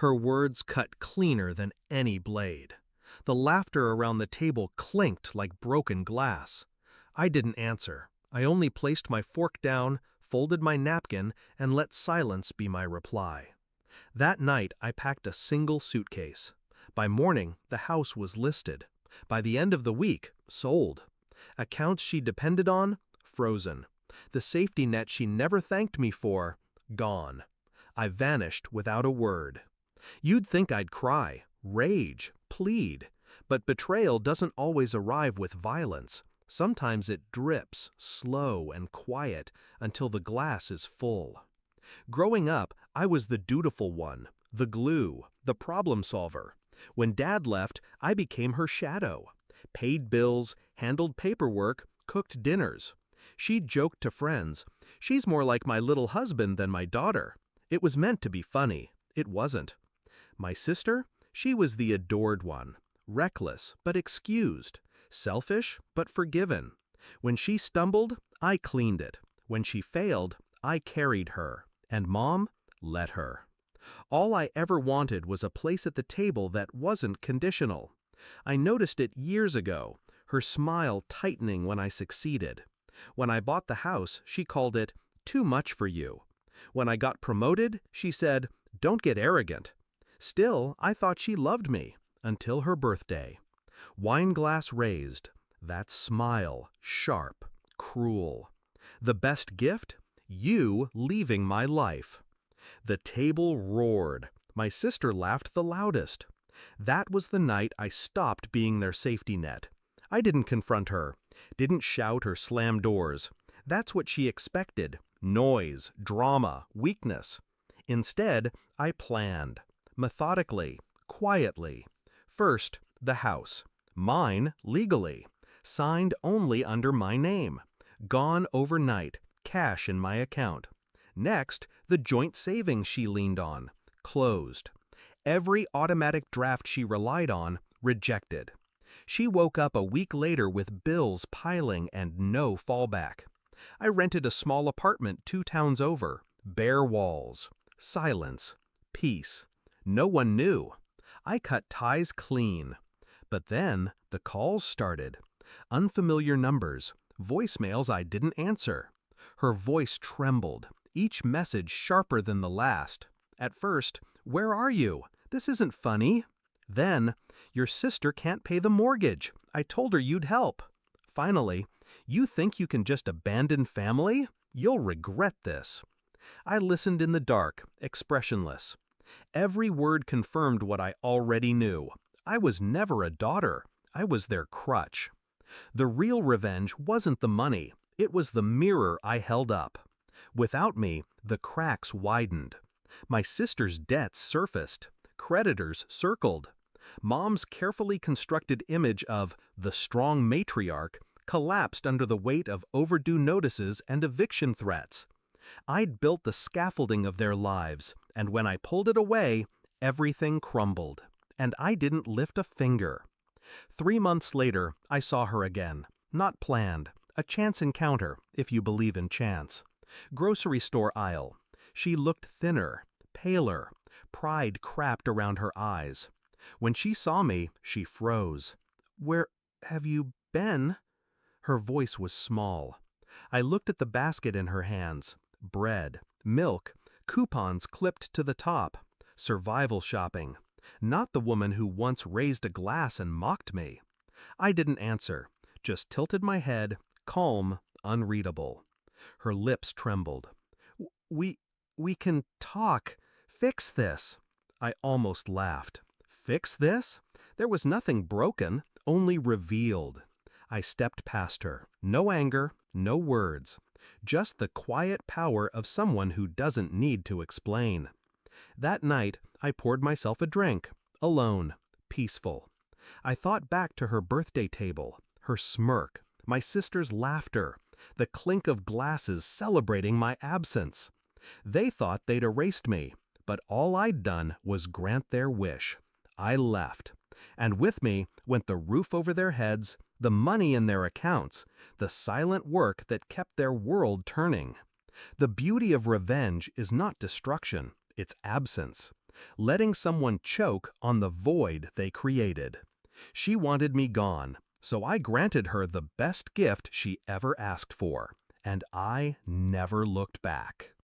Her words cut cleaner than any blade. The laughter around the table clinked like broken glass. I didn't answer. I only placed my fork down, folded my napkin, and let silence be my reply. That night I packed a single suitcase. By morning, the house was listed. By the end of the week, sold. Accounts she depended on, frozen. The safety net she never thanked me for, gone. I vanished without a word. You'd think I'd cry, rage, plead. But betrayal doesn't always arrive with violence. Sometimes it drips, slow and quiet, until the glass is full. Growing up, I was the dutiful one, the glue, the problem solver. When Dad left, I became her shadow. Paid bills, handled paperwork, cooked dinners. She joked to friends, "She's more like my little husband than my daughter." It was meant to be funny. It wasn't. My sister? She was the adored one. Reckless, but excused. Selfish, but forgiven. When she stumbled, I cleaned it. When she failed, I carried her. And Mom let her. All I ever wanted was a place at the table that wasn't conditional. I noticed it years ago, her smile tightening when I succeeded. When I bought the house, she called it, "too much for you." When I got promoted, she said, "don't get arrogant." Still, I thought she loved me, until her birthday. Wine glass raised, that smile, sharp, cruel. The best gift? You leaving my life. The table roared. My sister laughed the loudest. That was the night I stopped being their safety net. I didn't confront her, didn't shout or slam doors. That's what she expected. Noise, drama, weakness. Instead, I planned. Methodically, quietly. First, the house. Mine, legally. Signed only under my name. Gone overnight, cash in my account. Next, the joint savings she leaned on. Closed. Every automatic draft she relied on, rejected. She woke up a week later with bills piling and no fallback. I rented a small apartment 2 towns over. Bare walls. Silence. Peace. No one knew. I cut ties clean. But then the calls started. Unfamiliar numbers. Voicemails I didn't answer. Her voice trembled, each message sharper than the last. At first, "Where are you? This isn't funny." Then, "Your sister can't pay the mortgage. I told her you'd help." Finally, "You think you can just abandon family? You'll regret this." I listened in the dark, expressionless. Every word confirmed what I already knew. I was never a daughter. I was their crutch. The real revenge wasn't the money. It was the mirror I held up. Without me, the cracks widened. My sister's debts surfaced. Creditors circled. Mom's carefully constructed image of the strong matriarch collapsed under the weight of overdue notices and eviction threats. I'd built the scaffolding of their lives, and when I pulled it away, everything crumbled. And I didn't lift a finger. 3 months later, I saw her again. Not planned. A chance encounter, if you believe in chance. Grocery store aisle. She looked thinner, paler. Pride crapped around her eyes. When she saw me, she froze. "Where have you been?" Her voice was small. I looked at the basket in her hands. Bread, milk, coupons clipped to the top. Survival shopping. Not the woman who once raised a glass and mocked me. I didn't answer, just tilted my head, calm, unreadable. Her lips trembled. We can talk. Fix this." I almost laughed. Fix this? There was nothing broken, only revealed. I stepped past her. No anger, no words. Just the quiet power of someone who doesn't need to explain. That night, I poured myself a drink, alone, peaceful. I thought back to her birthday table, her smirk, my sister's laughter, the clink of glasses celebrating my absence. They thought they'd erased me, but all I'd done was grant their wish. I left, and with me went the roof over their heads, the money in their accounts, the silent work that kept their world turning. The beauty of revenge is not destruction, it's absence. letting someone choke on the void they created. She wanted me gone, so I granted her the best gift she ever asked for, and I never looked back.